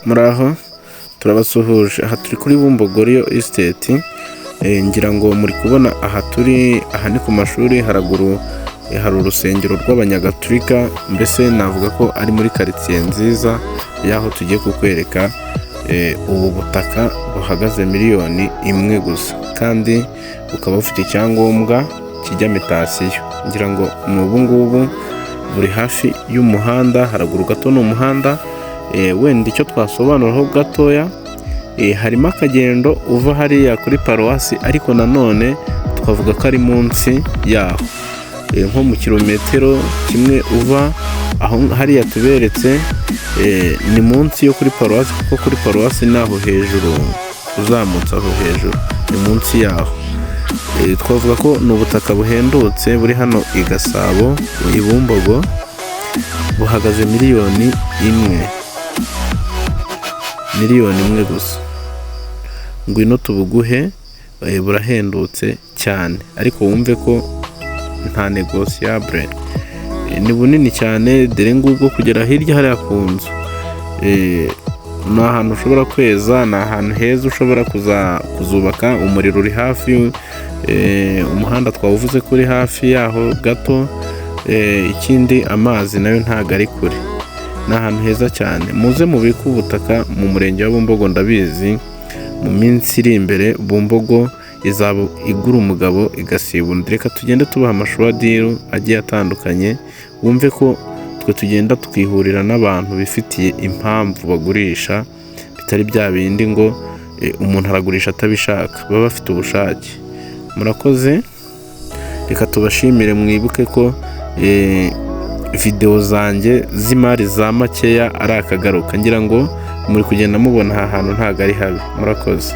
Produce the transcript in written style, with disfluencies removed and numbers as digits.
Muraho turabasuhuje. Aha turi kuri Bumbogoriyo Estate. Ngira ngo muri kubona aha turi, aha ni ku mashuri, haraguru hari urusengero rw'abanyagatulika, mbese navuga ko ari muri quartier nziza yaho tugiye kukwereka. Ubu butaka buhagaze miliyoni imwe gusa, kandi bukaba bufite icyangombwa kijya mitasiyo. Ngira ngo n'ubu ngubu buri hafi y'umuhanda, haraguru gato n'umuhanda. Wenda icyo twasobanuraho gatoya, harimo akagendo uva hariya kuri paruwasi, ariko nanone twavuga ko ari munsi yaho, nko mu kilometero kimwe uva aho hariya tuberetse, ni munsi yo kuri paruwasi, kuko kuri paruwasi naho hejuru, uzamutse aho hejuru ni munsi yaho. Twavuga ko ni ubutaka buhendutse buri hano i Gasabo, i Bumbogo, buhagaze miliyoni imwe gusa. Ngwino tubuguhe, burahendutse cyane, ariko wumve ko nta negociable. Ni bunini cyane, dore ngubwo kugera hirya hariya ku nzu. Ni ahantu ushobora kweza, ni ahantu heza ushobora kuzubaka. Umuriro uri hafi, umuhanda twawuvuze kuri hafi yaho gato. Ikindi amazi nayo ntago ari kure, ni ahantu heza cyane. Muze mubike ubutaka mu murenge wa Bumbogo. Ndabizi mu minsi iri imbere Bumbogo izaba igura umugabo igasiba undi. Reka tugende tubaha amashwadiro agiye atandukanye, wumve ko twe tugenda twihurira n'abantu bifitiye impamvu bagurisha, bitari bya bindi ngo umuntu aragurisha atabishaka, baba bafite ubushake. Murakoze, reka tubashimire. Mwibuke ko video zanjye z'imari za makeya ari akagaruka. Ngira ngo muri kugenda mubona aha hantu ntago ari habi. Murakoze.